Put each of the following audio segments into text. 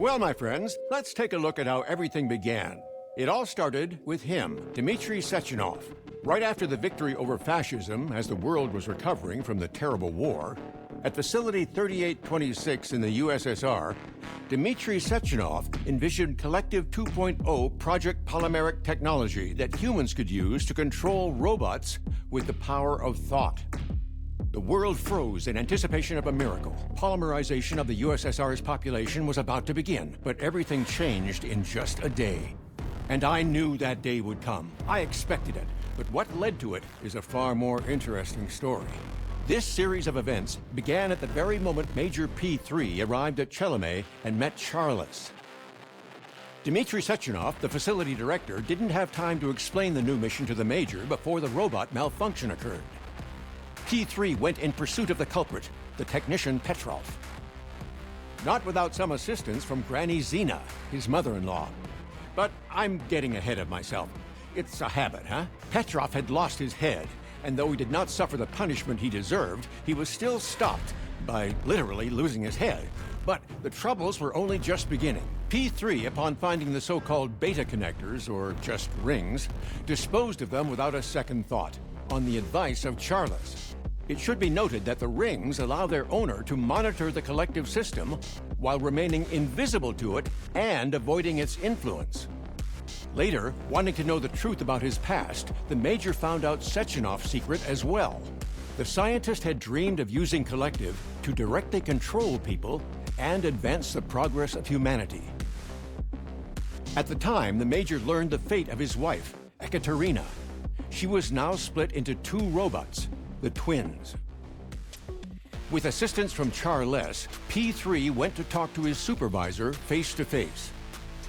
Well, my friends, let's take a look at how everything began. It all started with him, Dmitry Sechenov. Right after the victory over fascism, as the world was recovering from the terrible war, at Facility 3826 in the USSR, Dmitry Sechenov envisioned Collective 2.0 Project Polymeric technology that humans could use to control robots with the power of thought. The world froze in anticipation of a miracle. Polymerization of the USSR's population was about to begin, but everything changed in just a day. And I knew that day would come. I expected it, but what led to it is a far more interesting story. This series of events began at the very moment Major P3 arrived at Chelomey and met Charles. Dmitry Sechenov, the facility director, didn't have time to explain the new mission to the Major before the robot malfunction occurred. P3 went in pursuit of the culprit, the technician Petrov. Not without some assistance from Granny Zina, his mother-in-law. But I'm getting ahead of myself. It's a habit, huh? Petrov had lost his head, and though he did not suffer the punishment he deserved, he was still stopped by literally losing his head. But the troubles were only just beginning. P3, upon finding the so-called beta connectors, or just rings, disposed of them without a second thought, on the advice of Charles. It should be noted that the rings allow their owner to monitor the collective system while remaining invisible to it and avoiding its influence. Later, wanting to know the truth about his past, the Major found out Sechenov's secret as well. The scientist had dreamed of using Collective to directly control people and advance the progress of humanity. At the time, the Major learned the fate of his wife, Ekaterina. She was now split into two robots, the twins. With assistance from Charles, P3 went to talk to his supervisor face to face.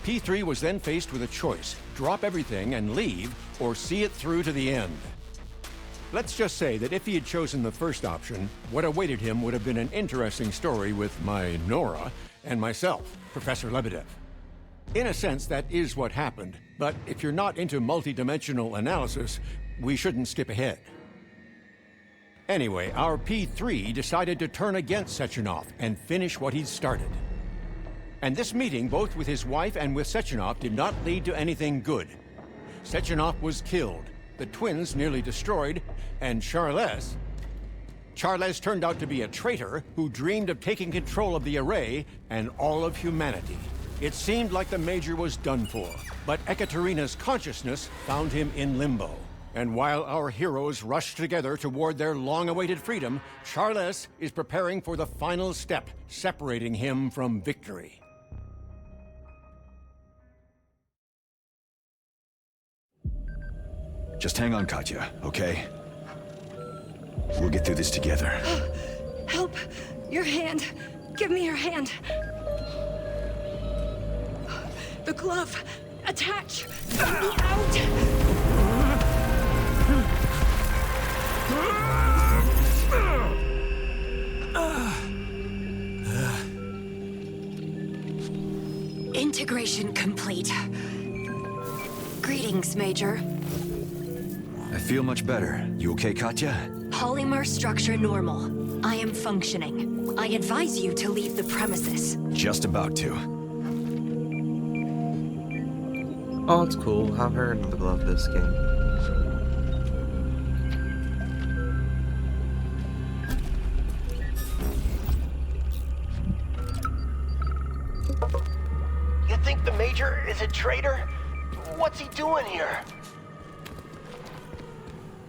P3 was then faced with a choice: drop everything and leave, or see it through to the end. Let's just say that if he had chosen the first option, what awaited him would have been an interesting story with my Nora and myself, Professor Lebedev. In a sense, that is what happened, but if you're not into multidimensional analysis, we shouldn't skip ahead. Anyway, our P3 decided to turn against Sechenov and finish what he'd started. And this meeting, both with his wife and with Sechenov, did not lead to anything good. Sechenov was killed, the twins nearly destroyed, and Charles turned out to be a traitor who dreamed of taking control of the array and all of humanity. It seemed like the Major was done for, but Ekaterina's consciousness found him in limbo. And while our heroes rushed together toward their long-awaited freedom, Charles is preparing for the final step, separating him from victory. Just hang on, Katya, okay? We'll get through this together. Help! Your hand! Give me your hand! The glove! Attach! Get me out! Integration complete. Greetings, Major. I feel much better. You okay, Katya? Polymer structure normal. I am functioning. I advise you to leave the premises. Just about to. Oh, it's cool. I've heard of the glove this game. You think the Major is a traitor? What's he doing here?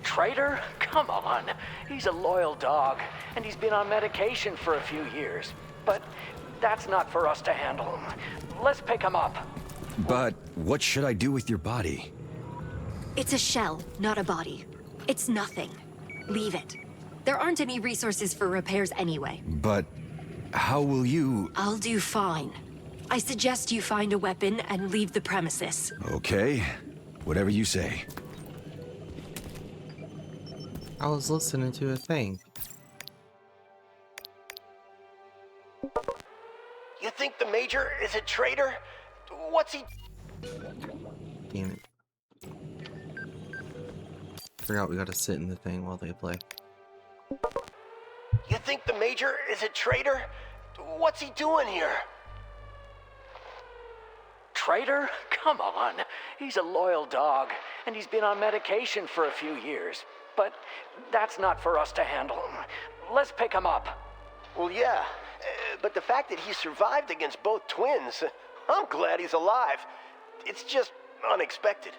Traitor? Come on. He's a loyal dog, and he's been on medication for a few years. But that's not for us to handle. Let's pick him up. But what should I do with your body? It's a shell, not a body. It's nothing. Leave it. There aren't any resources for repairs anyway. But how will you... I'll do fine. I suggest you find a weapon and leave the premises. Okay, whatever you say. I was listening to a thing. You think the Major is a traitor? What's he... Damn it. Forgot we gotta sit in the thing while they play. You think the Major is a traitor? What's he doing here? traitor? Come on. He's a loyal dog, and he's been on medication for a few years. But that's not for us to handle. Let's pick him up. Well, yeah, but the fact that he survived against both twins, I'm glad he's alive. It's just unexpected.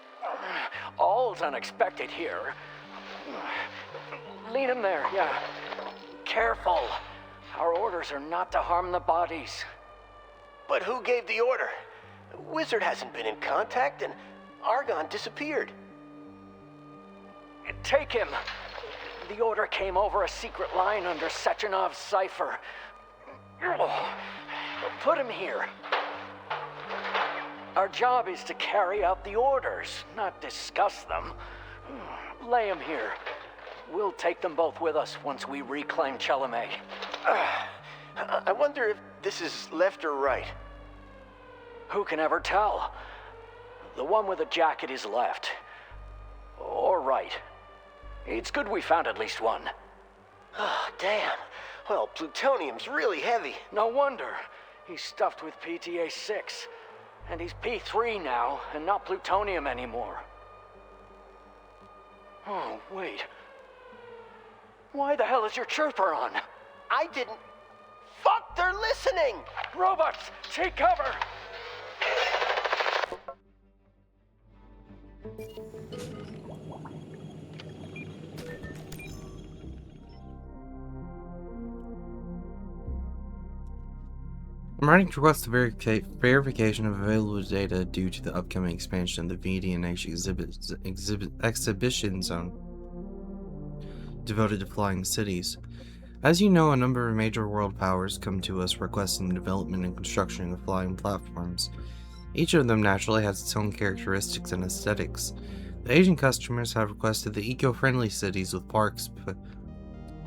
All's unexpected here. Lead him there, yeah. Careful. Our orders are not to harm the bodies. But who gave the order? Wizard hasn't been in contact, and Argon disappeared. Take him. The order came over a secret line under Sechenov's cipher. Put him here. Our job is to carry out the orders, not discuss them. Lay him here. We'll take them both with us once we reclaim Chalamet. I wonder if this is left or right. Who can ever tell? The one with the jacket is left. Or right. It's good we found at least one. Oh, damn. Well, plutonium's really heavy. No wonder. He's stuffed with PTA-6. And he's P3 now, and not plutonium anymore. Oh, wait. Why the hell is your chirper on? I didn't... Fuck, they're listening! Robots, take cover! I'm writing to request the verification of available data due to the upcoming expansion of the VD&H exhibition zone devoted to flying cities. As you know, a number of major world powers come to us requesting the development and construction of flying platforms. Each of them naturally has its own characteristics and aesthetics. The Asian customers have requested the eco-friendly cities with parks,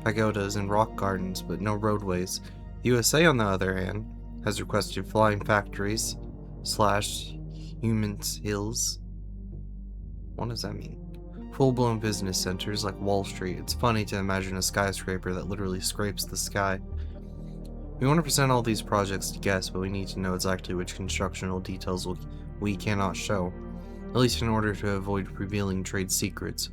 pagodas, and rock gardens, but no roadways. The USA, on the other hand, has requested flying factories / humans hills. What does that mean? Full-blown business centers like Wall Street. It's funny to imagine a skyscraper that literally scrapes the sky. We want to present all these projects to guests, but we need to know exactly which constructional details we cannot show, at least in order to avoid revealing trade secrets.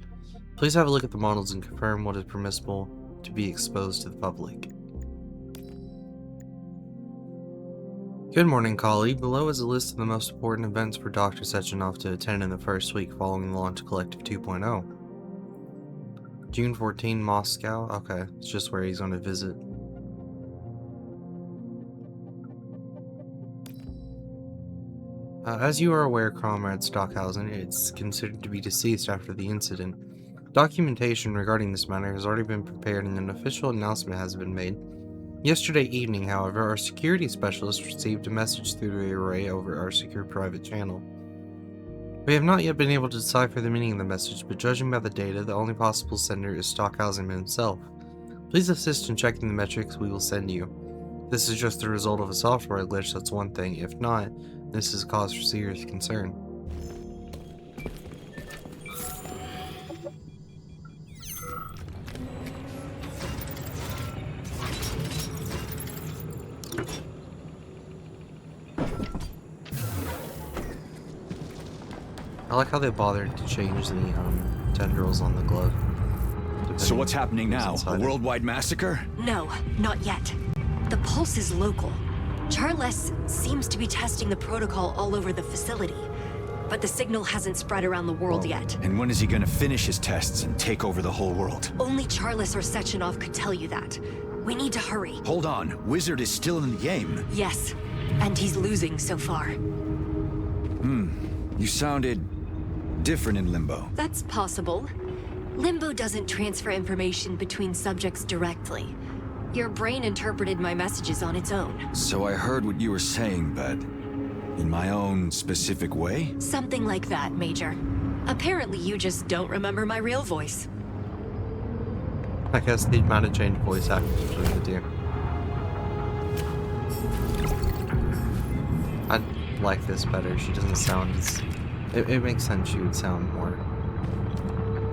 Please have a look at the models and confirm what is permissible to be exposed to the public. Good morning, colleague. Below is a list of the most important events for Dr. Sechenov to attend in the first week following the launch of Collective 2.0. June 14, Moscow. Okay, it's just where he's going to visit. As you are aware, Comrade Stockhausen is considered to be deceased after the incident. Documentation regarding this matter has already been prepared and an official announcement has been made. Yesterday evening, however, our security specialist received a message through the array over our secure private channel. We have not yet been able to decipher the meaning of the message, but judging by the data, the only possible sender is Stockhausen himself. Please assist in checking the metrics we will send you. If this is just the result of a software glitch, that's one thing. If not, this is cause for serious concern. I like how they bothered to change the tendrils on the glove. So what's happening now? A worldwide massacre? No, not yet. The pulse is local. Charles seems to be testing the protocol all over the facility, but the signal hasn't spread around the world yet. And when is he gonna finish his tests and take over the whole world? Only Charles or Sechenov could tell you that. We need to hurry. Hold on, Wizard is still in the game. Yes, and he's losing so far. You sounded different in Limbo. That's possible. Limbo doesn't transfer information between subjects directly. Your brain interpreted my messages on its own. So I heard what you were saying, but in my own specific way? Something like that, Major. Apparently you just don't remember my real voice. I guess they might have changed voice actors between the two. I like this better. She doesn't sound as... It makes sense she would sound more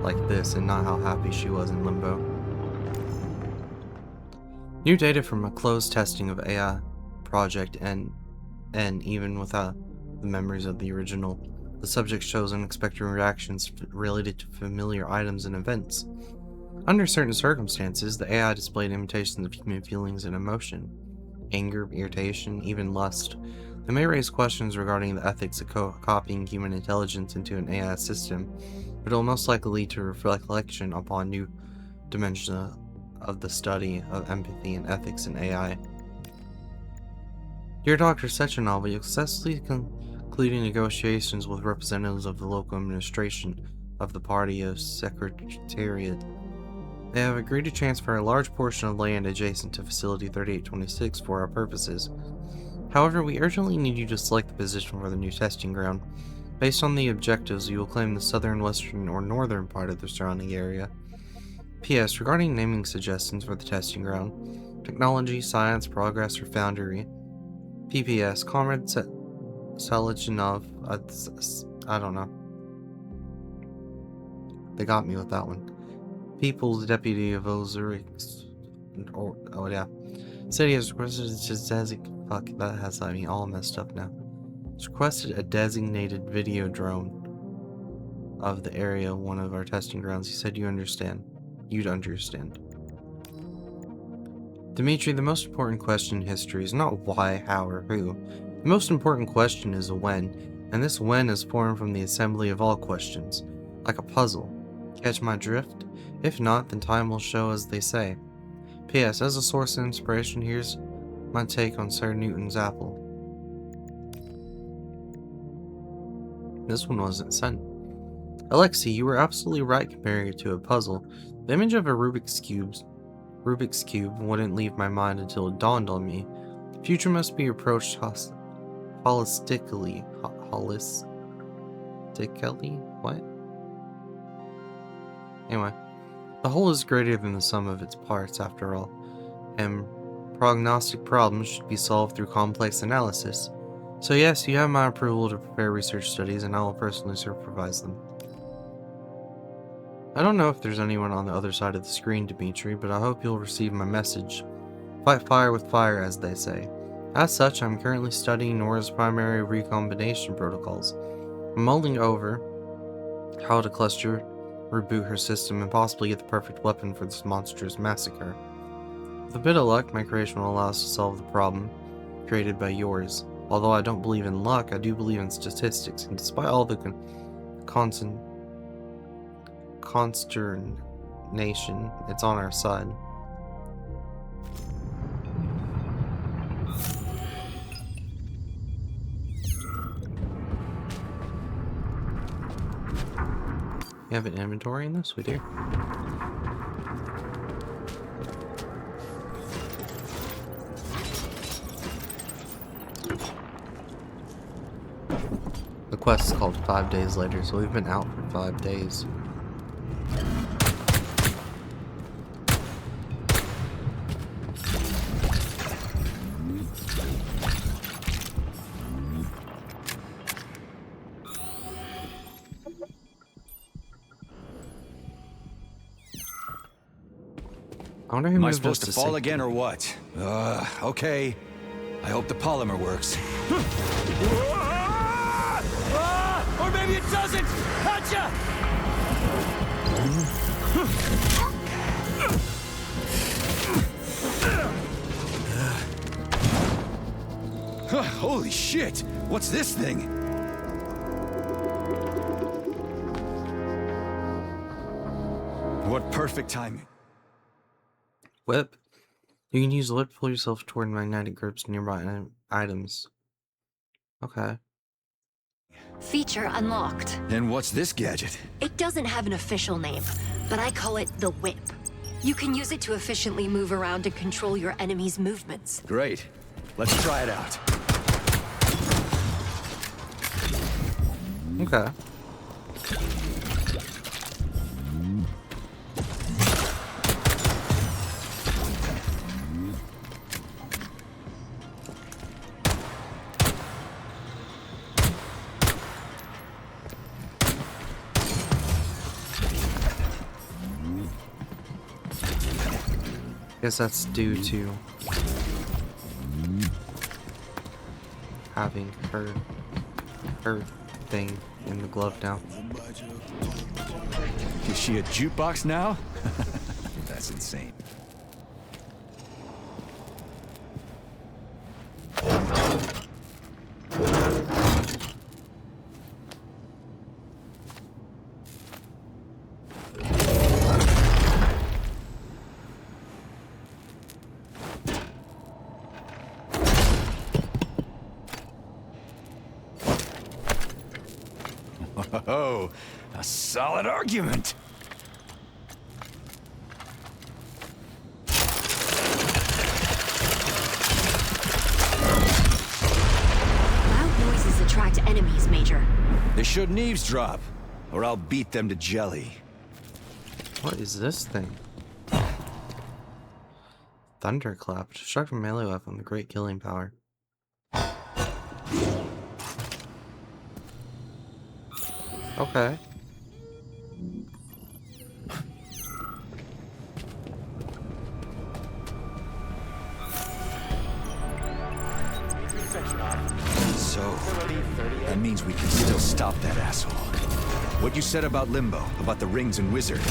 like this and not how happy she was in Limbo. New data from a closed testing of AI Project N, even without the memories of the original. The subject shows unexpected reactions related to familiar items and events. Under certain circumstances, the AI displayed imitations of human feelings and emotion. Anger, irritation, even lust. They may raise questions regarding the ethics of copying human intelligence into an AI system, but it will most likely lead to reflection upon new dimensions of the study of empathy and ethics in AI. Dear Dr. Sechenov, we successfully concluded negotiations with representatives of the local administration of the Party of Secretariat. They have agreed to transfer a large portion of land adjacent to Facility 3826 for our purposes. However, we urgently need you to select the position for the new testing ground. Based on the objectives, you will claim the southern, western, or northern part of the surrounding area. P.S. Regarding naming suggestions for the testing ground, technology, science, progress, or foundry. P.P.S. Comrade Salichinov, I don't know. They got me with that one. People's Deputy of Ozurix. Oh yeah. City has requested fuck, that has me all messed up now. It's requested a designated video drone of the area, one of our testing grounds. He said you'd understand. Dimitri, the most important question in history is not why, how, or who. The most important question is a when, and this when is formed from the assembly of all questions, like a puzzle. Catch my drift? If not, then time will show, as they say. P.S. As a source of inspiration, here's my take on Sir Newton's apple. This one wasn't sent. Alexei, you were absolutely right comparing it to a puzzle. The image of a Rubik's Cube wouldn't leave my mind until it dawned on me. The future must be approached holistically. Holistically? What? Anyway, the whole is greater than the sum of its parts, after all, and prognostic problems should be solved through complex analysis. So yes, you have my approval to prepare research studies, and I will personally supervise them. I don't know if there's anyone on the other side of the screen, Dimitri, but I hope you'll receive my message. Fight fire with fire, as they say. As such, I'm currently studying Nora's primary recombination protocols. I'm mulling over how to cluster, reboot her system, and possibly get the perfect weapon for this monstrous massacre. With a bit of luck, my creation will allow us to solve the problem created by yours. Although I don't believe in luck, I do believe in statistics, and despite all the consternation, it's on our side. You have an inventory in this? We do. The quest is called 5 days later, so we've been out for 5 days. I wonder who Am I moved supposed us to fall safety. again or what? Okay. I hope the polymer works. Or maybe it doesn't! Gotcha! Holy shit! What's this thing? What perfect timing. Whip. You can use the whip to pull yourself toward magnetic grips nearby items. Okay. Feature unlocked. And what's this gadget? It doesn't have an official name, but I call it the Whip. You can use it to efficiently move around and control your enemy's movements. Great. Let's try it out. Okay. Guess that's due to having her her thing in the glove now. Is she a jukebox now? That's insane. Oh, a solid argument. Loud noises attract enemies, Major. They shouldn't eavesdrop, or I'll beat them to jelly. What is this thing? Thunderclap. Destructive melee weapon with great killing power. Okay. So, that means we can still stop that asshole. What you said about Limbo, about the rings and Wizard,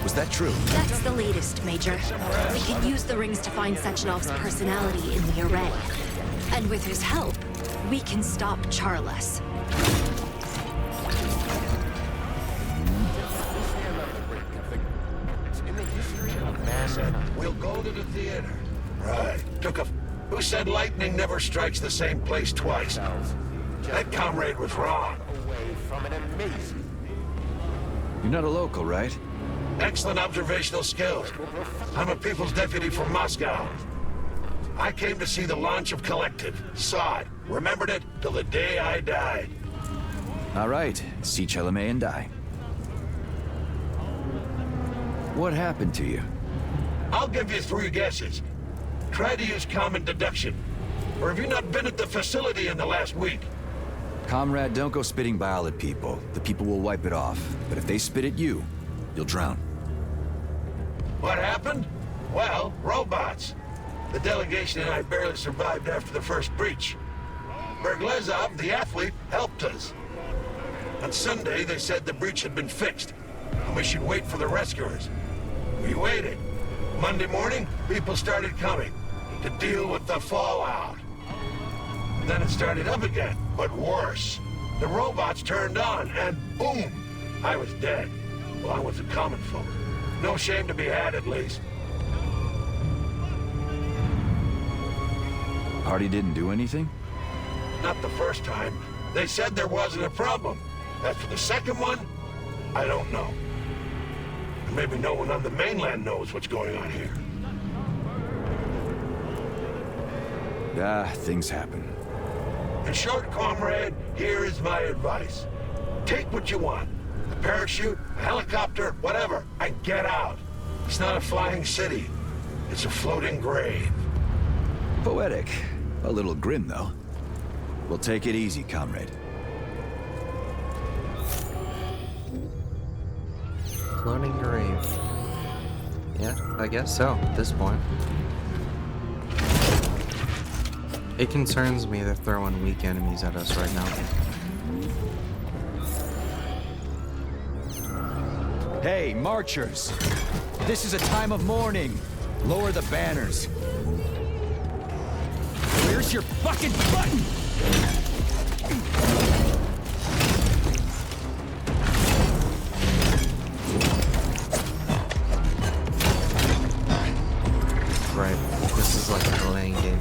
was that true? That's the latest, Major. We can use the rings to find Sechenov's personality in the array. And with his help, we can stop Charles. We'll go to the theater. Right. Who said lightning never strikes the same place twice? That comrade was wrong. You're not a local, right? Excellent observational skills. I'm a people's deputy from Moscow. I came to see the launch of Collective. Saw it. Remembered it till the day I died. All right, see Chalamet and die. What happened to you? I'll give you 3 guesses. Try to use common deduction. Or have you not been at the facility in the last week? Comrade, don't go spitting bile at people. The people will wipe it off. But if they spit at you, you'll drown. What happened? Well, robots. The delegation and I barely survived after the first breach. Berglezov, the athlete, helped us. On Sunday, they said the breach had been fixed, and we should wait for the rescuers. We waited. Monday morning, people started coming to deal with the fallout. Then it started up again, but worse. The robots turned on, and boom! I was dead. Well, I was a common folk. No shame to be had, at least. Hardy didn't do anything? Not the first time. They said there wasn't a problem. As for the second one, I don't know. And maybe no one on the mainland knows what's going on here. Things happen. In short, comrade, here is my advice. Take what you want. A parachute, a helicopter, whatever, and get out. It's not a flying city. It's a floating grave. Poetic. A little grim, though. We'll take it easy, comrade. Floating grave. Yeah, I guess so at this point. It concerns me they're throwing weak enemies at us right now. Hey, marchers! This is a time of mourning. Lower the banners. Where's your fucking button? Right, this is like a delaying game.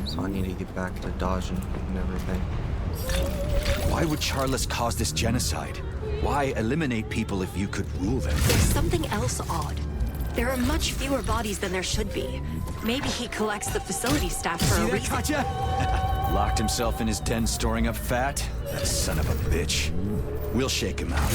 So I need to get back to dodging and everything. Why would Charles cause this genocide? Why eliminate people if you could rule them? There's something else odd. There are much fewer bodies than there should be. Maybe he collects the facility staff for a reason. Katya? Locked himself in his den storing up fat? That son of a bitch. We'll shake him out.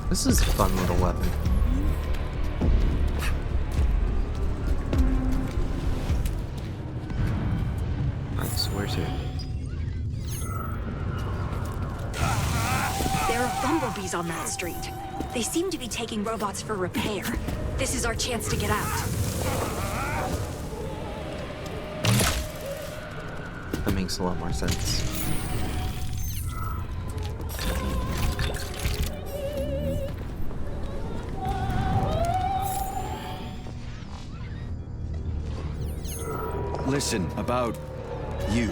This is a fun little weapon. Alright, so where's here? There are bumblebees on that street. They seem to be taking robots for repair. This is our chance to get out. That makes a lot more sense. Listen, about you.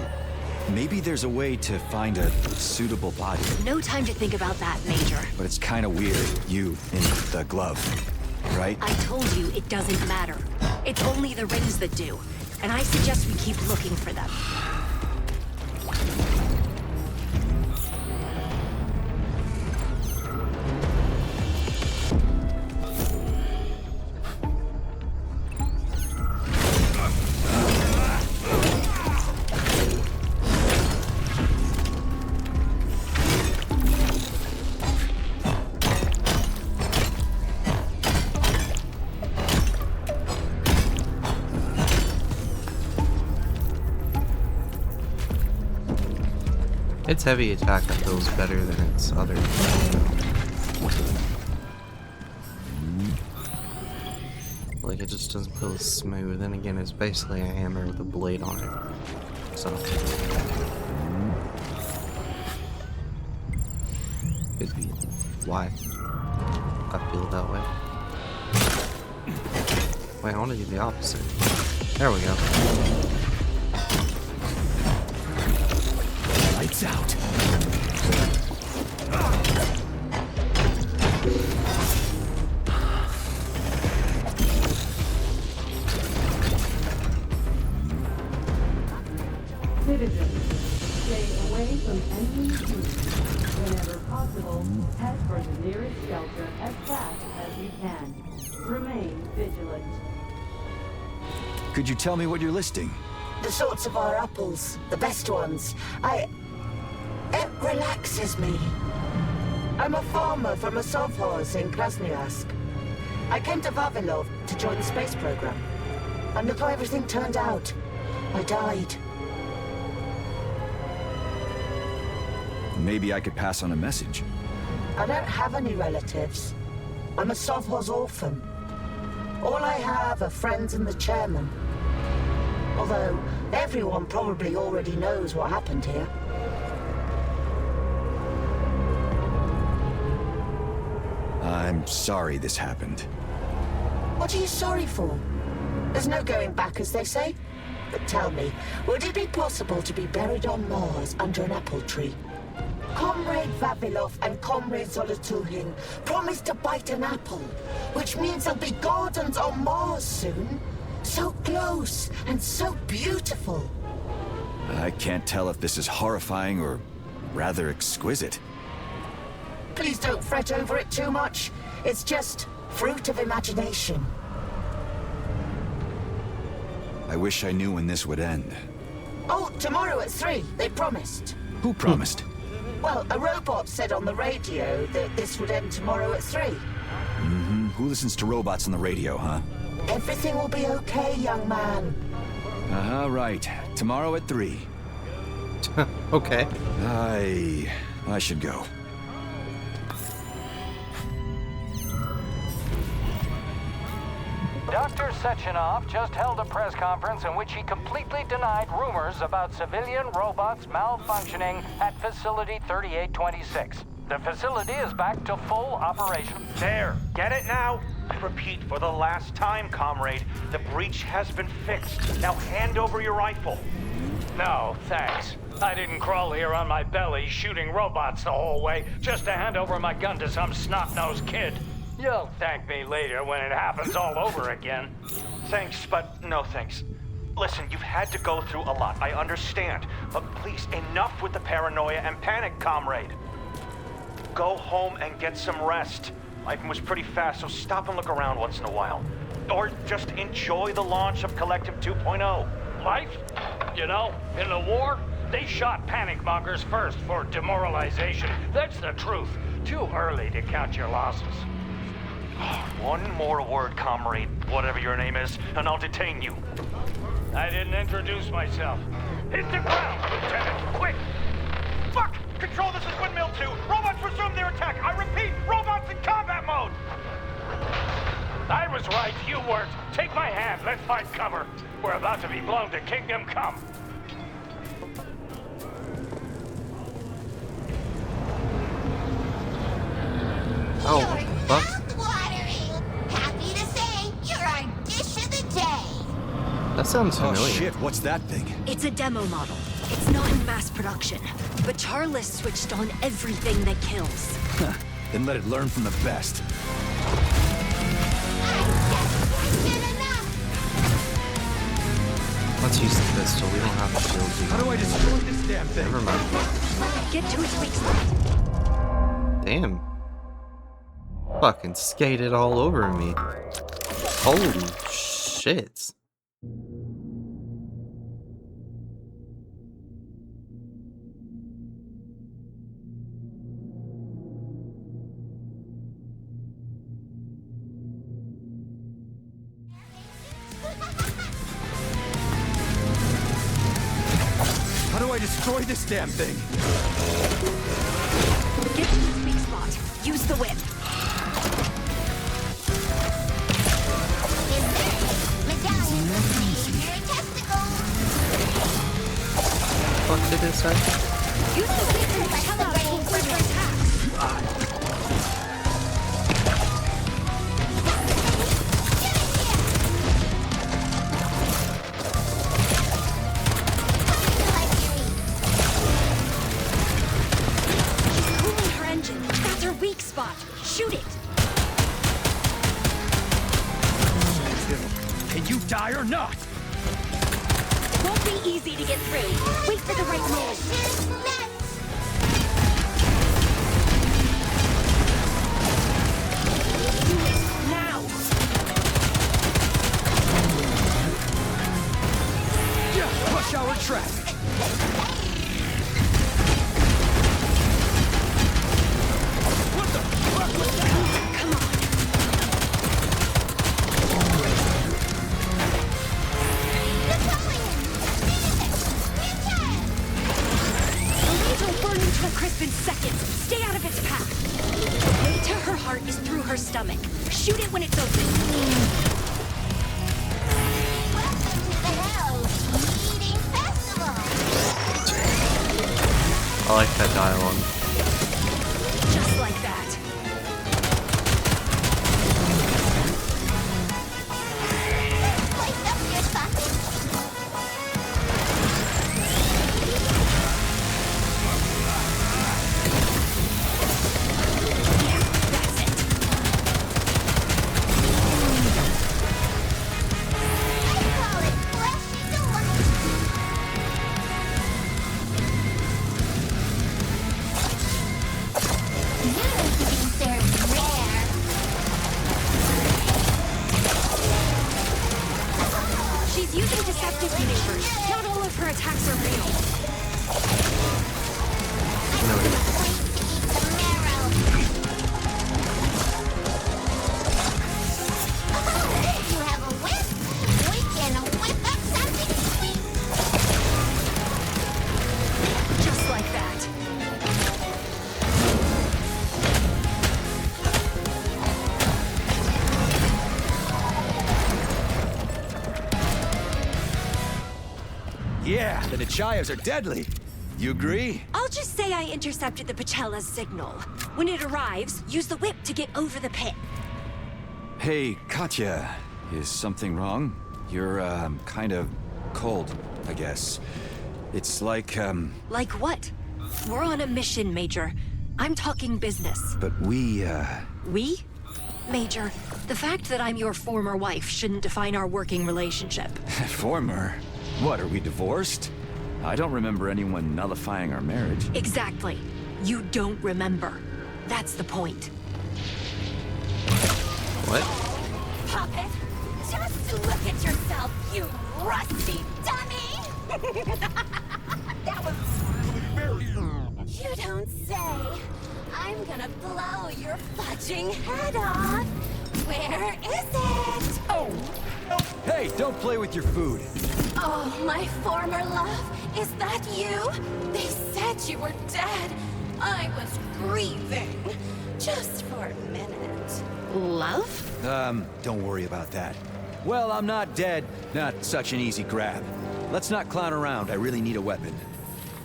Maybe there's a way to find a suitable body. No time to think about that, Major. But it's kind of weird, you in the glove, right? I told you it doesn't matter. It's only the rings that do. And I suggest we keep looking for them. Its heavy attack feels better than its other. Like, it just doesn't feel as smooth. And again, it's basically a hammer with a blade on it. So. Could be why I feel that way. Wait, I want to do the opposite. There we go. Lights out. Citizens, stay away from enemy troops. Whenever possible, head for the nearest shelter as fast as you can. Remain vigilant. Could you tell me what you're listing? The sorts of our apples, the best ones. It relaxes me. I'm a farmer from a sovkhoz in Krasnoyarsk. I came to Vavilov to join the space program. And look how everything turned out. I died. Maybe I could pass on a message. I don't have any relatives. I'm a sovkhoz orphan. All I have are friends and the chairman. Although, everyone probably already knows what happened here. I'm sorry this happened. What are you sorry for? There's no going back, as they say. But tell me, would it be possible to be buried on Mars under an apple tree? Comrade Vavilov and Comrade Zolotuhin promised to bite an apple, which means there'll be gardens on Mars soon. So close and so beautiful. I can't tell if this is horrifying or rather exquisite. Please don't fret over it too much. It's just fruit of imagination. I wish I knew when this would end. Oh, tomorrow at 3, they promised. Who promised? Well, a robot said on the radio that this would end tomorrow at 3. Mm-hmm. Who listens to robots on the radio, huh? Everything will be okay, young man. Right. Tomorrow at 3. Okay. I should go. Dr. Sechenov just held a press conference in which he completely denied rumors about civilian robots malfunctioning at Facility 3826. The facility is back to full operation. There, get it now? I repeat for the last time, comrade, the breach has been fixed. Now hand over your rifle. No, thanks. I didn't crawl here on my belly shooting robots the whole way just to hand over my gun to some snot-nosed kid. You'll thank me later when it happens all over again. Thanks, but no thanks. Listen, you've had to go through a lot, I understand. But please, enough with the paranoia and panic, comrade. Go home and get some rest. Life moves pretty fast, so stop and look around once in a while. Or just enjoy the launch of Collective 2.0. Life? You know, in the war, They shot panic mongers first for demoralization. That's the truth. Too early to count your losses. One more word, comrade, whatever your name is, and I'll detain you. I didn't introduce myself. Hit the ground, Lieutenant, quick! Fuck! Control, this is Windmill 2. Robots resume their attack. I repeat, robots in combat mode. I was right, you weren't. Take my hand, let's find cover. We're about to be blown to Kingdom Come. Oh, fuck. Mouth-watering. Happy to say, you're our dish of the day. That sounds familiar. Oh shit, what's that thing? It's a demo model. It's not in mass production, but Charles switched on everything that kills. Then let it learn from the best. Let's use the pistol. We don't have to shield you. How do I destroy this damn thing? Never mind. Get to its weak spot. Damn. Fucking skated all over me. Holy shit. How do I destroy this damn thing? Get to its weak spot. Use the whip. What did it say? Use the whip to propel out full further attacks. She's cooling her engine. That's her weak spot. Shoot it. Can you die or not? Won't be easy to get through. Wait for the right move. Do it now. Rush hour traffic. What the fuck was that? Come on. The laser will burn into a crisp in seconds. Stay out of its path. The way to her heart is through her stomach. Shoot it when it's open. Welcome to the Hell's Eating Festival. I like that dialogue. Just like that. Slice up your sausage. Yeah, that's it. I call it fleshy delight. Noodles are being served rare. She's using deceptive maneuvers. Not all of her attacks are real. Noted. You have a whip? We can whip up something sweet. Just like that. Yeah, the Nichayas are deadly. You agree? I'll just say I intercepted the Pachella's signal. When it arrives, use the whip to get over the pit. Hey, Katya, is something wrong? You're, kind of cold, I guess. It's like, Like what? We're on a mission, Major. I'm talking business. but we, We? Major, the fact that I'm your former wife shouldn't define our working relationship. former. What, are we divorced? I don't remember anyone nullifying our marriage. Exactly. You don't remember. That's the point. What? Puppet, just look at yourself, you rusty dummy! That was You don't say. I'm gonna blow your fudging head off. Where is it? Oh. Hey, don't play with your food. Oh, my former love. Is that you? They said you were dead. I was grieving. Just for a minute. Love? Don't worry about that. Well, I'm not dead. Not such an easy grab. Let's not clown around. I really need a weapon.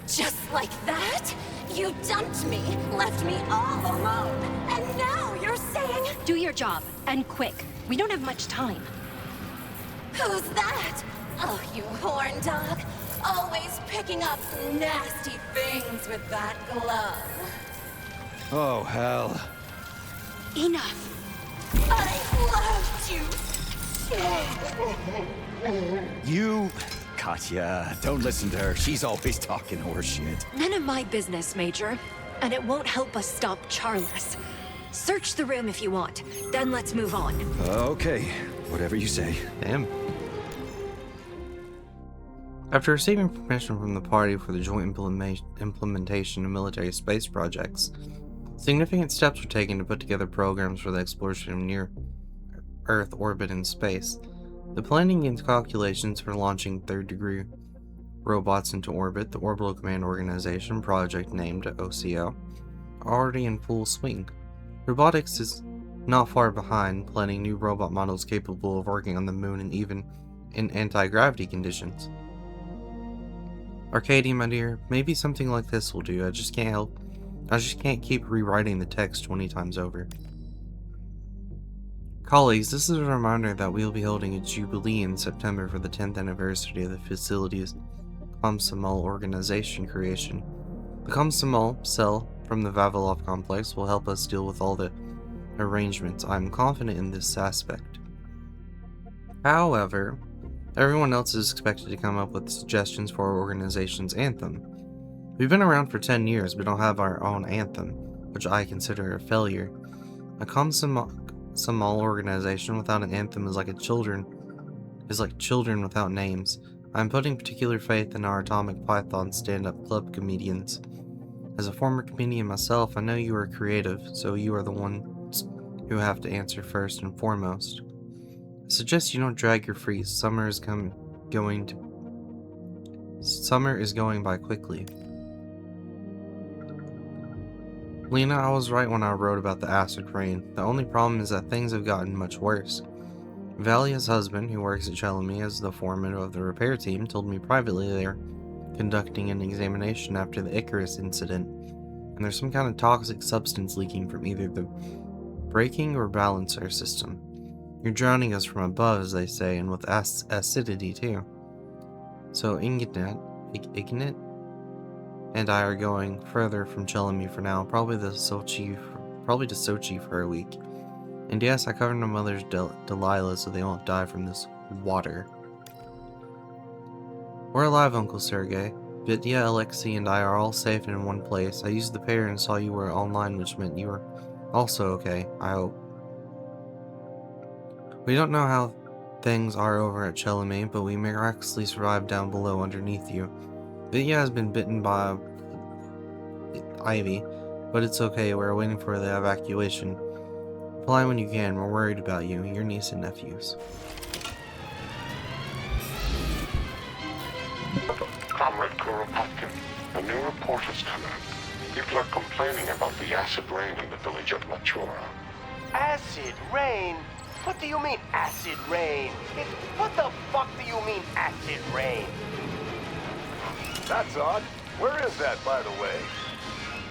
Just like that? You dumped me, left me all alone, and now you're saying... Do your job, and quick. We don't have much time. Who's that? Oh, you horn dog. Always picking up nasty things with that glove. Oh, hell. Enough. I loved you. You... Katya, don't listen to her. She's always talking horseshit. None of my business, Major. And it won't help us stop Charles. Search the room if you want. Then let's move on. Okay, whatever you say. Damn. After receiving permission from the party for the joint implementation of military space projects, significant steps were taken to put together programs for the exploration of near-Earth orbit and space. The planning and calculations for launching third-degree robots into orbit, the Orbital Command Organization project named OCO, are already in full swing. Robotics is not far behind, planning new robot models capable of working on the moon and even in anti-gravity conditions. Arcadia, my dear, maybe something like this will do. I just can't keep rewriting the text 20 times over. Colleagues, this is a reminder that we will be holding a jubilee in September for the 10th anniversary of the facility's Komsomol organization creation. The Komsomol cell from the Vavilov complex will help us deal with all the arrangements. I'm confident in this aspect. However, everyone else is expected to come up with suggestions for our organization's anthem. We've been around for 10 years, but don't have our own anthem, which I consider a failure. A Komsomol organization without an anthem is like children without names. I'm putting particular faith in our Atomic Python stand-up club comedians. As a former comedian myself, I know you are creative, so you are the ones who have to answer first and foremost. I suggest you don't drag your feet. Summer is going by quickly. Lena, I was right when I wrote about the acid rain. The only problem is that things have gotten much worse. Valia's husband, who works at Chelmy as the foreman of the repair team, told me privately they're conducting an examination after the Icarus incident, and there's some kind of toxic substance leaking from either the braking or balancer system. You're drowning us from above, as they say, and with acidity too. So Ignat and I are going further from Chelmy for now, probably to Sochi for a week. And yes, I covered my mother's Delilah so they won't die from this water. We're alive, Uncle Sergei. Vidya, Alexei, and I are all safe and in one place. I used the pair and saw you were online, which meant you were also okay, I hope. We don't know how things are over at Chelmy, but we miraculously survived down below underneath you. Vidya has been bitten by ivy, but it's okay, we're waiting for the evacuation. Fly when you can, we're worried about you, your niece and nephews. Comrade Kuropatkin, a new report has come in. People are complaining about the acid rain in the village of Matura. Acid rain? What do you mean, acid rain? What the fuck do you mean, acid rain? That's odd. Where is that, by the way?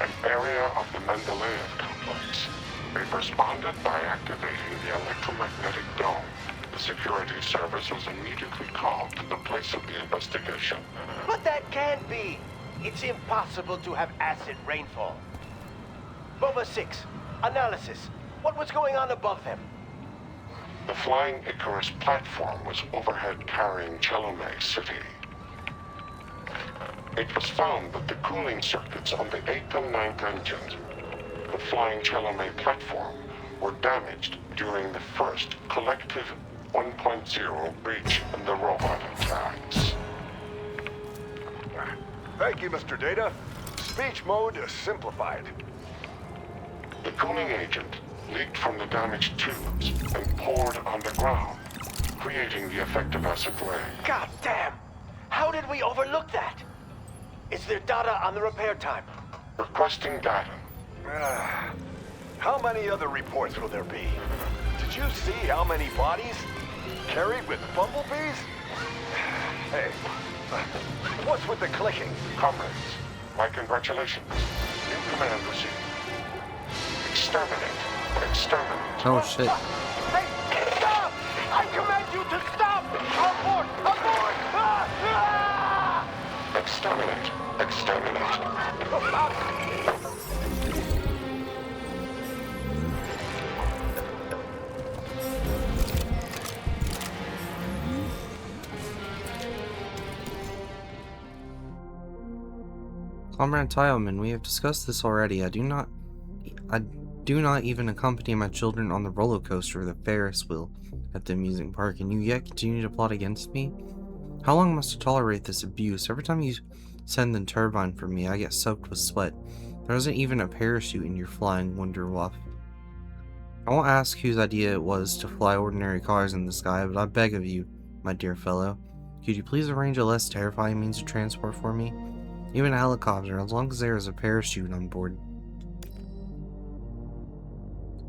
An area of the Mendeleev complex. They've responded by activating the electromagnetic dome. The security service was immediately called to the place of the investigation. But that can't be. It's impossible to have acid rainfall. Bova 6, analysis. What was going on above them? The flying Icarus platform was overhead carrying Chelome City. It was found that the cooling circuits on the 8th and 9th engines, the flying Chelome platform, were damaged during the first collective 1.0 breach in the robot attacks. Thank you, Mr. Data. Speech mode simplified. The cooling agent leaked from the damaged tubes and poured on the ground, creating the effect of acid rain. God damn! How did we overlook that? Is there data on the repair time? Requesting data. How many other reports will there be? Did you see how many bodies carried with bumblebees? Hey, what's with the clicking? Comrades, my congratulations. New command received. Exterminate. Exterminate. Oh shit. Hey, stop! I command you to stop! Abort! Abort! Exterminate. Exterminate. Comrade Tileman, we have discussed this already. I do not even accompany my children on the roller coaster or the Ferris wheel at the amusement park, and you yet continue to plot against me? How long must I tolerate this abuse? Every time you send the turbine for me, I get soaked with sweat. There isn't even a parachute in your flying Wonderwaff. I won't ask whose idea it was to fly ordinary cars in the sky, but I beg of you, my dear fellow, could you please arrange a less terrifying means of transport for me? Even a helicopter, as long as there is a parachute on board.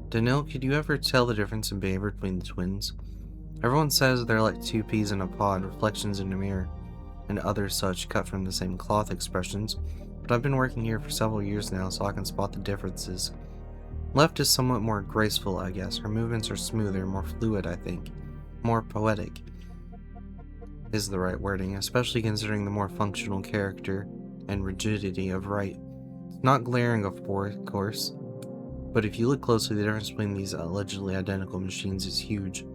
Danil, could you ever tell the difference in behavior between the twins? Everyone says they're like two peas in a pod, reflections in a mirror, and other such cut from the same cloth expressions, but I've been working here for several years now, so I can spot the differences. Left is somewhat more graceful, I guess. Her movements are smoother, more fluid, I think. More poetic is the right wording, especially considering the more functional character and rigidity of Right. Not glaring, of course, but if you look closely, the difference between these allegedly identical machines is huge.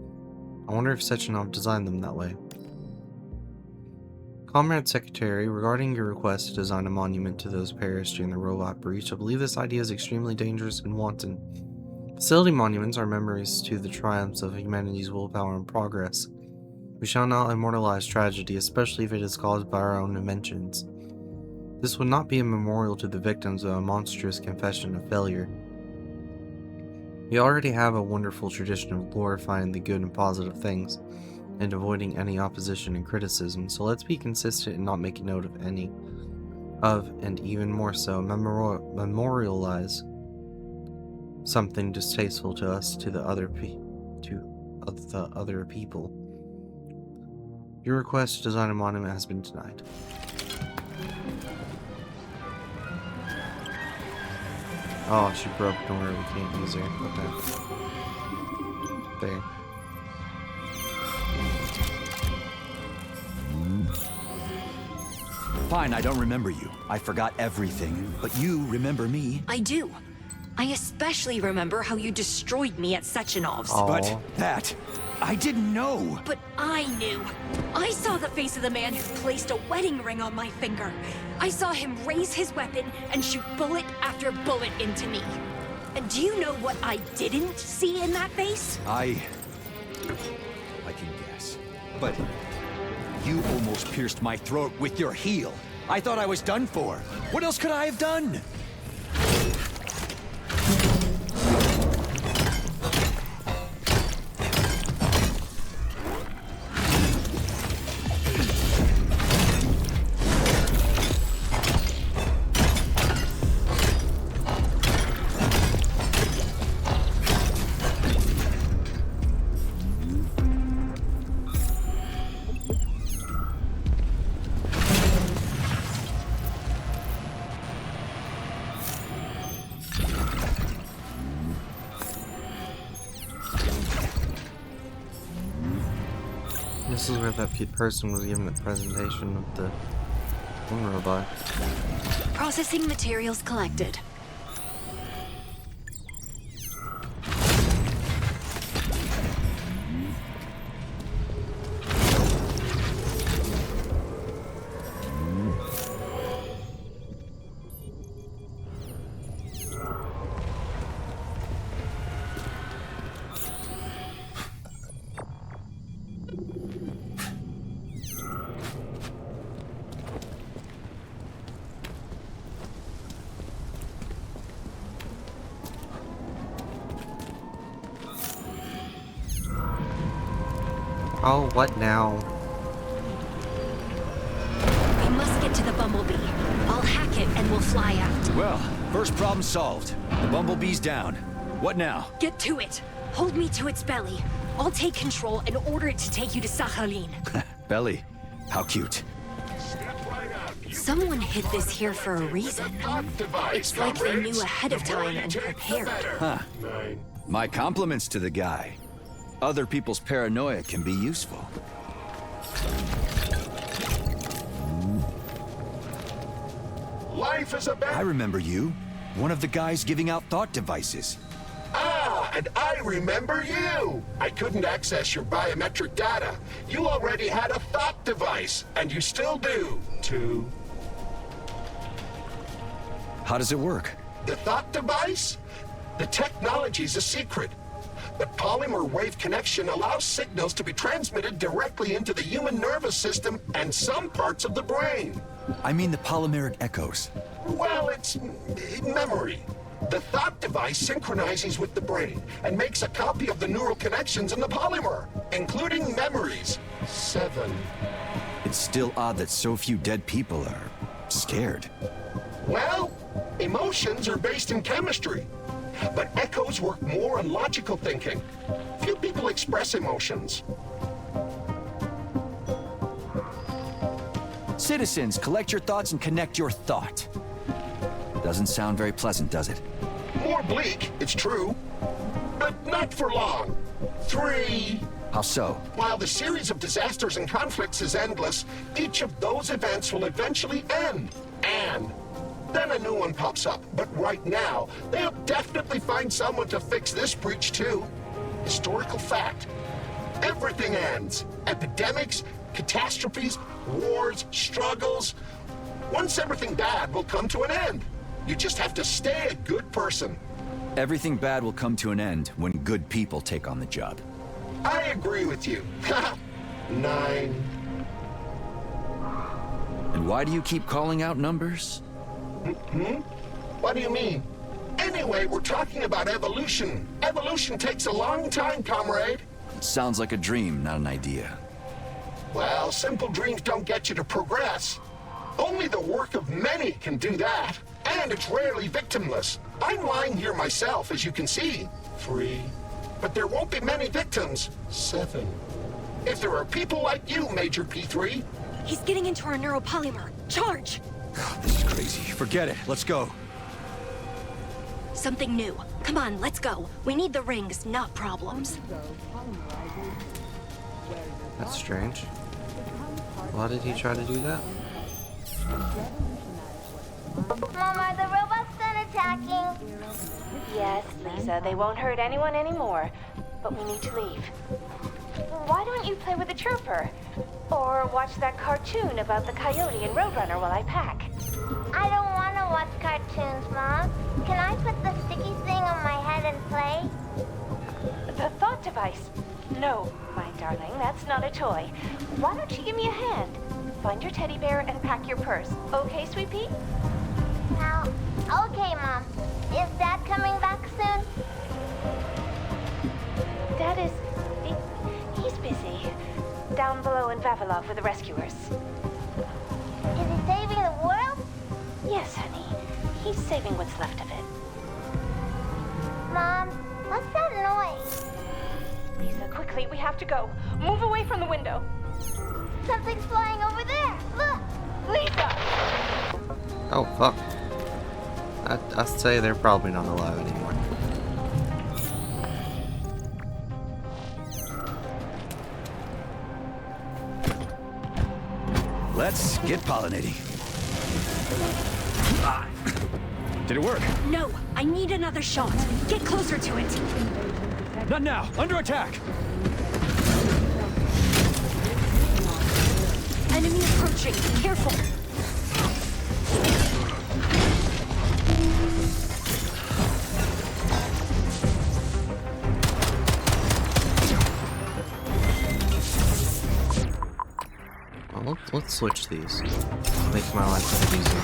I wonder if Sechenov designed them that way. Comrade Secretary, regarding your request to design a monument to those perished during the robot breach, I believe this idea is extremely dangerous and wanton. Facility monuments are memories to the triumphs of humanity's willpower and progress. We shall not immortalize tragedy, especially if it is caused by our own inventions. This would not be a memorial to the victims of a monstrous confession of failure. We already have a wonderful tradition of glorifying the good and positive things, and avoiding any opposition and criticism, so let's be consistent and not make a note of any and even more so, memorialize something distasteful to us to the other people. Your request to design a monument has been denied. Oh, she broke. Don't worry, we can't use her. Okay. There. Fine, I don't remember you. I forgot everything. But you remember me. I do. I especially remember how you destroyed me at Sechenov's. Aww. But that... I didn't know. But I knew. I saw the face of the man who placed a wedding ring on my finger. I saw him raise his weapon and shoot bullet after bullet into me. And do you know what I didn't see in that face? I can guess. But you almost pierced my throat with your heel. I thought I was done for. What else could I have done? This is where that person was given the presentation of the one robot. Processing materials collected. Oh, what now? We must get to the Bumblebee. I'll hack it and we'll fly out. Well, first problem solved. The Bumblebee's down. What now? Get to it. Hold me to its belly. I'll take control and order it to take you to Sakhalin. Belly. How cute. Someone hid this here for a reason. It's like they knew ahead of time and prepared. Huh. My compliments to the guy. Other people's paranoia can be useful. Life is a I remember you. One of the guys giving out thought devices. Ah, and I remember you. I couldn't access your biometric data. You already had a thought device, and you still do, too. How does it work? The thought device? The technology's a secret. The polymer wave connection allows signals to be transmitted directly into the human nervous system and some parts of the brain. I mean the polymeric echoes. Well, it's memory. The thought device synchronizes with the brain and makes a copy of the neural connections in the polymer, including memories. 7. It's still odd that so few dead people are scared. Well, emotions are based in chemistry, but echoes work more on logical thinking. Few people express emotions. Citizens, collect your thoughts and connect your thought. Doesn't sound very pleasant, does it? More bleak, it's true, but not for long. 3. How so? While the series of disasters and conflicts is endless, each of those events will eventually end. And then a new one pops up. But right now, they'll definitely find someone to fix this breach too. Historical fact. Everything ends. Epidemics, catastrophes, wars, struggles. Once everything bad will come to an end. You just have to stay a good person. Everything bad will come to an end when good people take on the job. I agree with you. 9. And why do you keep calling out numbers? What do you mean? Anyway, we're talking about evolution. Evolution takes a long time, comrade. Sounds like a dream, not an idea. Well, simple dreams don't get you to progress. Only the work of many can do that. And it's rarely victimless. I'm lying here myself, as you can see. 3. But there won't be many victims. 7. If there are people like you, Major P3. He's getting into our neuropolymer. Charge! God, this is crazy. Forget it. Let's go. Something new. Come on, let's go. We need the rings, not problems. That's strange. Why did he try to do that? Mom, are the robots done attacking? Yes, Lisa, they won't hurt anyone anymore. But we need to leave. Why don't you play with the Trooper? Or watch that cartoon about the coyote and Roadrunner while I pack? I don't want to watch cartoons, Mom. Can I put the sticky thing on my head and play? The thought device? No, my darling, that's not a toy. Why don't you give me a hand? Find your teddy bear and pack your purse. Okay, Sweet Pea? Now, okay, Mom. Is Dad coming back soon? Dad is... he's busy. Down below in Vavilov with the rescuers. Is he saving the world? Yes, honey. He's saving what's left of it. Mom, what's that noise? Lisa, quickly, we have to go. Move away from the window. Something's flying over there. Look! Lisa! Oh, fuck. I'd say they're probably not alive anymore. Let's get pollinating. Did it work? No, I need another shot. Get closer to it. Not now. Under attack. Enemy approaching. Careful. Well, let's switch these. Make my life a bit easier.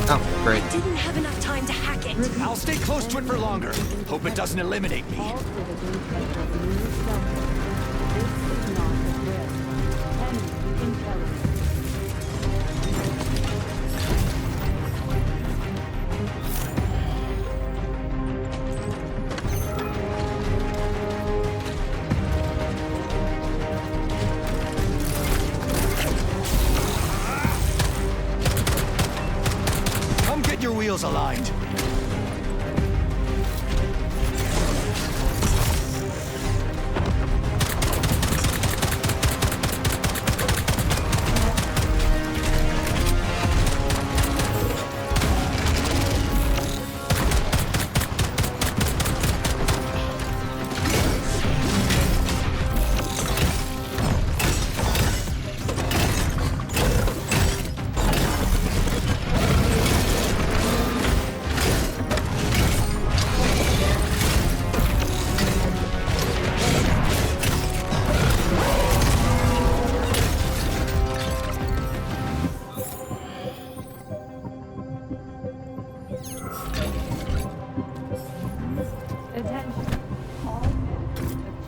Oh, great. I didn't have enough time to hack it. I'll stay close to it for longer. Hope it doesn't eliminate me. All citizens enter the nearest shelter. This is not a threat. Enemy intelligence. Come get your wheels aligned.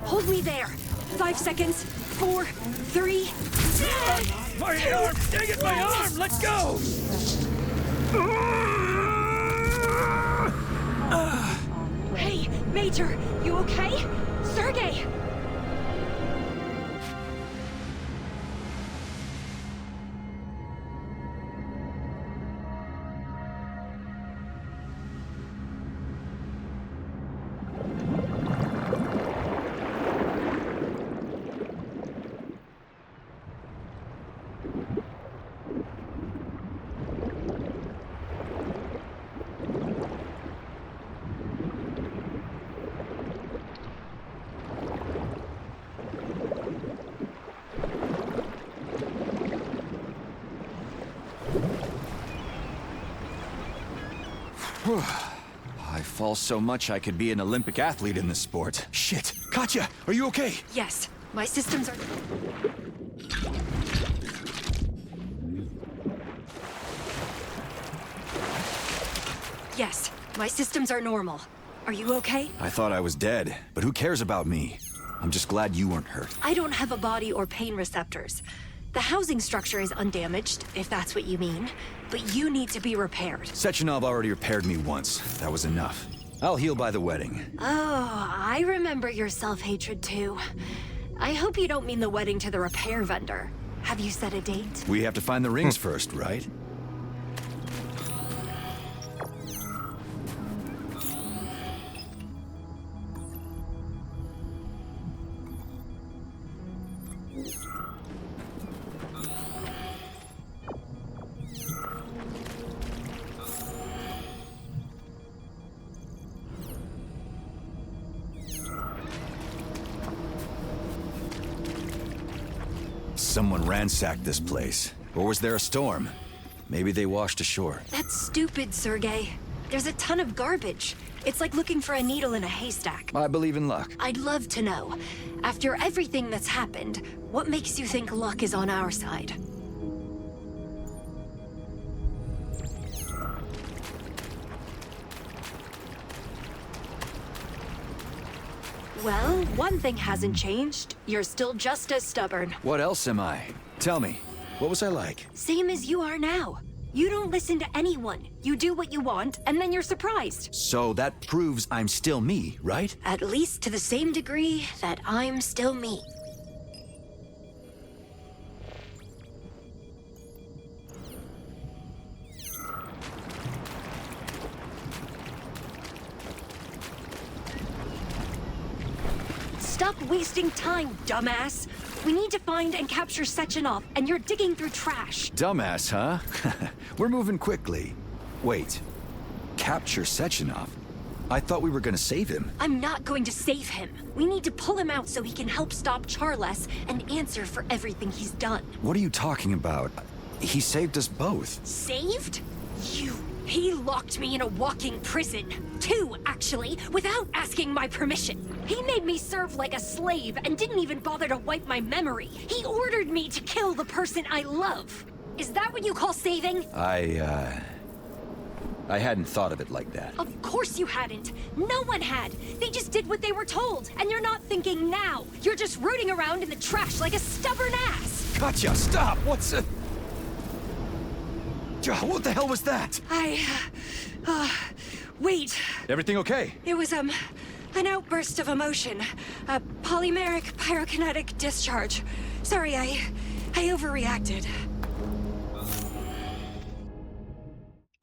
Hold me there. 5 seconds. 4, 3. My arm! Dang it, my arm! Let's go! Hey, Major, you okay? Sergey! I fall so much I could be an Olympic athlete in this sport. Shit! Katya, are you okay? Yes, my systems are... Yes, my systems are normal. Are you okay? I thought I was dead, but who cares about me? I'm just glad you weren't hurt. I don't have a body or pain receptors. The housing structure is undamaged, if that's what you mean. But you need to be repaired. Sechenov already repaired me once. That was enough. I'll heal by the wedding. Oh, I remember your self-hatred too. I hope you don't mean the wedding to the repair vendor. Have you set a date? We have to find the rings first, right? Someone ransacked this place. Or was there a storm? Maybe they washed ashore. That's stupid, Sergey. There's a ton of garbage. It's like looking for a needle in a haystack. I believe in luck. I'd love to know, after everything that's happened, what makes you think luck is on our side? Well, one thing hasn't changed. You're still just as stubborn. What else am I? Tell me, what was I like? Same as you are now. You don't listen to anyone. You do what you want, and then you're surprised. So that proves I'm still me, right? At least to the same degree that I'm still me. Stop wasting time, dumbass. We need to find and capture Sechenov, and you're digging through trash. Dumbass, huh? We're moving quickly. Wait, capture Sechenov? I thought we were gonna save him. I'm not going to save him. We need to pull him out so he can help stop Charles and answer for everything he's done. What are you talking about? He saved us both. Saved? You. He locked me in a walking prison. 2, actually, without asking my permission. He made me serve like a slave and didn't even bother to wipe my memory. He ordered me to kill the person I love. Is that what you call saving? I hadn't thought of it like that. Of course you hadn't. No one had. They just did what they were told. And you're not thinking now. You're just rooting around in the trash like a stubborn ass. Katya, stop! What's what the hell was that? Wait. Everything okay? It was, an outburst of emotion. A polymeric pyrokinetic discharge. Sorry, I overreacted.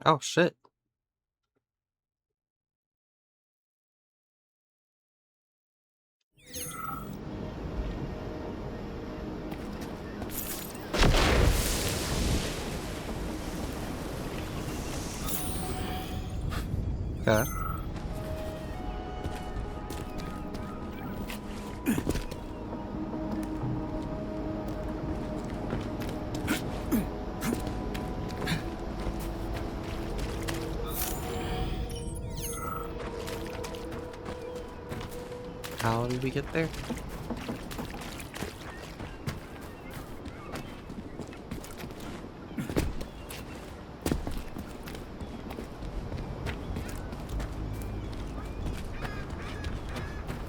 Oh, shit. Okay. How did we get there?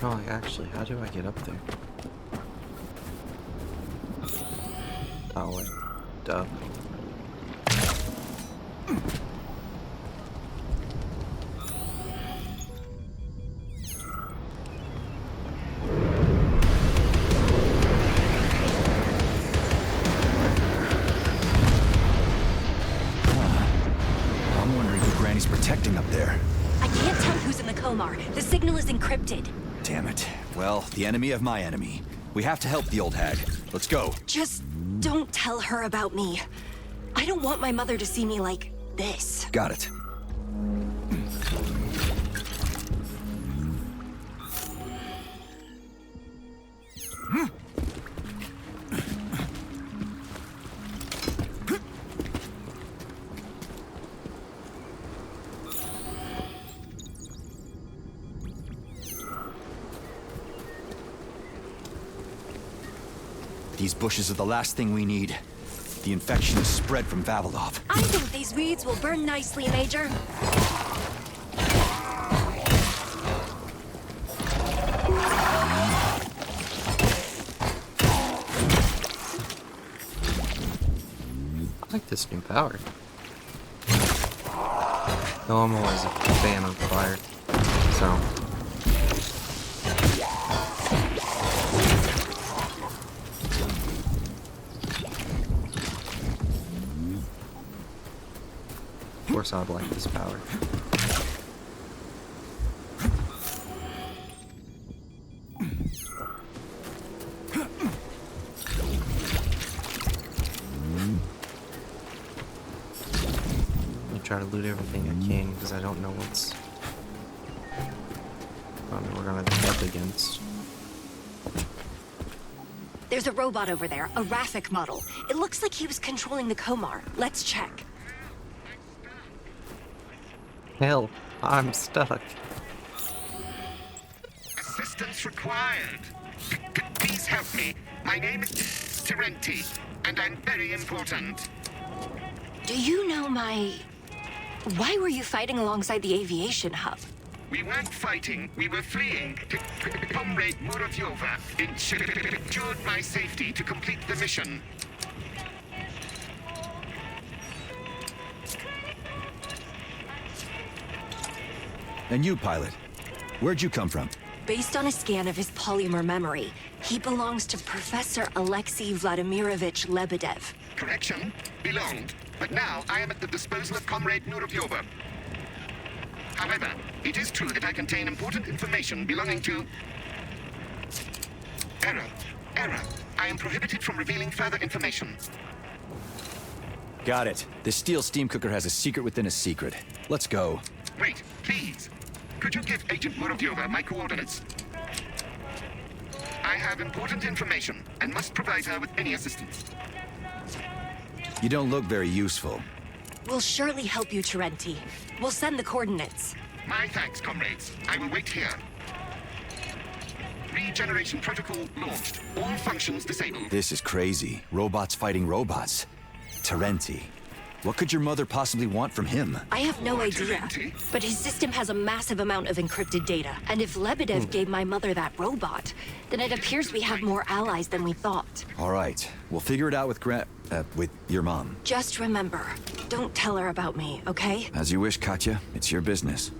No, like, actually, how do I get up there? Oh, wait. Duh. I'm wondering who Granny's protecting up there. I can't tell who's in the Komar. The signal is encrypted. Damn it. Well, the enemy of my enemy. We have to help the old hag. Let's go. Just don't tell her about me. I don't want my mother to see me like this. Got it. These bushes are the last thing we need. The infection is spread from Vavilov. I think these weeds will burn nicely, Major. I like this new power. Though I'm always a fan of fire, so... Of course I'd like this power. I'll try to loot everything I can because I don't know what's we're gonna be up against. There's a robot over there, a Raffic model. It looks like he was controlling the Komar. Let's check. Hell, I'm stuck. Assistance required. Please help me. My name is Terenti, and I'm very important. Do you know my... Why were you fighting alongside the aviation hub? We weren't fighting, we were fleeing. Comrade Muravyova ensured my safety to complete the mission. And you, pilot, where'd you come from? Based on a scan of his polymer memory, he belongs to Professor Alexei Vladimirovich Lebedev. Correction, belonged, but now I am at the disposal of Comrade Muravyova. However, it is true that I contain important information belonging to... Error. I am prohibited from revealing further information. Got it. The steel steam cooker has a secret within a secret. Let's go. Wait, please. Could you give Agent Muravyova my coordinates? I have important information and must provide her with any assistance. You don't look very useful. We'll surely help you, Terenti. We'll send the coordinates. My thanks, comrades. I will wait here. Regeneration protocol launched. All functions disabled. This is crazy. Robots fighting robots. Terenti. What could your mother possibly want from him? I have no idea, but his system has a massive amount of encrypted data. And if Lebedev gave my mother that robot, then it appears we have more allies than we thought. All right, we'll figure it out with your mom. Just remember, don't tell her about me, okay? As you wish, Katya. It's your business.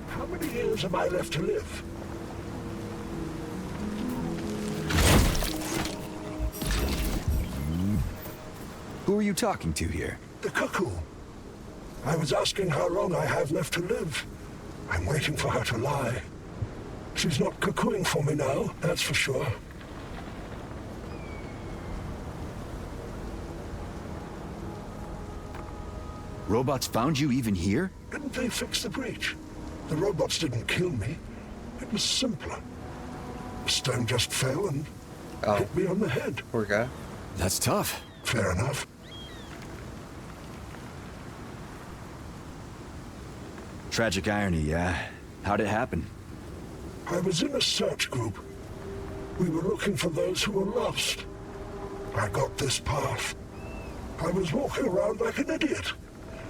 How many years have I left to live? Who are you talking to here? The cuckoo. I was asking how long I have left to live. I'm waiting for her to lie. She's not cuckooing for me now, that's for sure. Robots found you even here? Didn't they fix the breach? The robots didn't kill me. It was simpler. The stone just fell and hit me on the head. Poor guy. That's tough. Fair enough. Tragic irony, yeah? How'd it happen? I was in a search group. We were looking for those who were lost. I got this path. I was walking around like an idiot,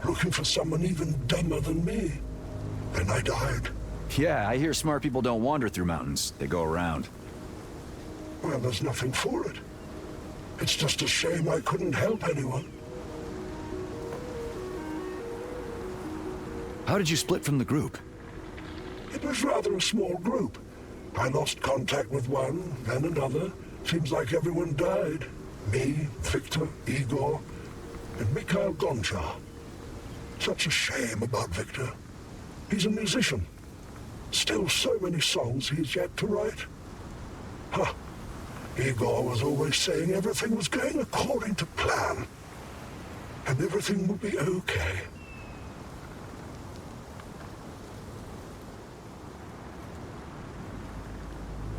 looking for someone even dumber than me. Then I died. Yeah, I hear smart people don't wander through mountains. They go around. Well, there's nothing for it. It's just a shame I couldn't help anyone. How did you split from the group? It was rather a small group. I lost contact with one, then another. Seems like everyone died. Me, Victor, Igor, and Mikhail Gonchar. Such a shame about Victor. He's a musician. Still so many songs he's yet to write. Huh. Igor was always saying everything was going according to plan. And everything would be okay.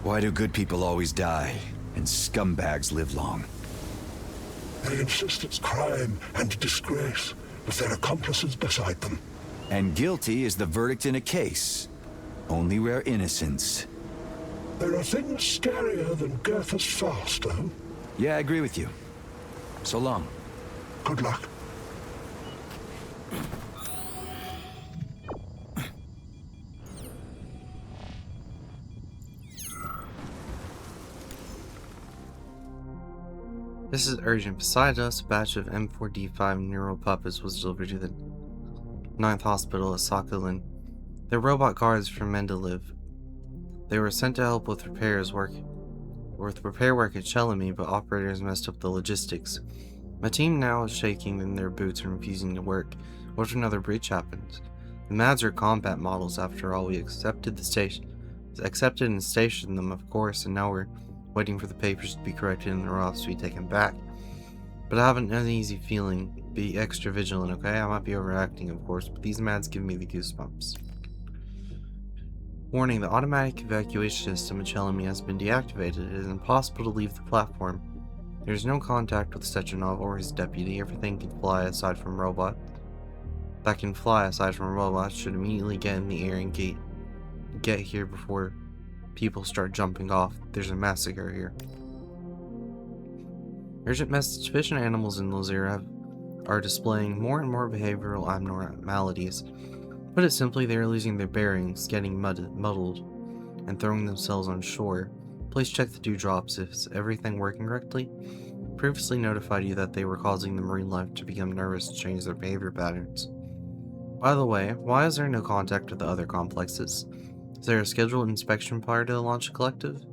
Why do good people always die, and scumbags live long? They insist it's crime and disgrace, with their accomplices beside them. And guilty is the verdict in a case. Only where innocence. There are things scarier than Goethe's Faust, though. Yeah, I agree with you. So long. Good luck. This is urgent. Beside us, a batch of M4D5 neural puppets was delivered to the 9th Hospital at Sakhalin. They're robot guards from Mendeleev. They were sent to help with repair work at Chelmy, but operators messed up the logistics. My team now is shaking in their boots and refusing to work. What if another breach happens? The MADs are combat models after all. We accepted and stationed them, of course, and now we're waiting for the papers to be corrected and the robots to be taken back. But I have an uneasy feeling. Be extra vigilant, okay? I might be overacting, of course, but these MADs give me the goosebumps. Warning, the automatic evacuation system at Chelmy has been deactivated. It is impossible to leave the platform. There is no contact with Sechenov or his deputy. Everything can fly aside from robots should immediately get in the air and get here before people start jumping off. There's a massacre here. Urgent message. Fish and animals in Lozera are displaying more and more behavioral abnormalities. Put it simply, they are losing their bearings, getting muddled, and throwing themselves on shore. Please check the dewdrops. Is everything working correctly? Previously notified you that they were causing the marine life to become nervous and change their behavior patterns. By the way, why is there no contact with the other complexes? Is there a scheduled inspection prior to the launch collective?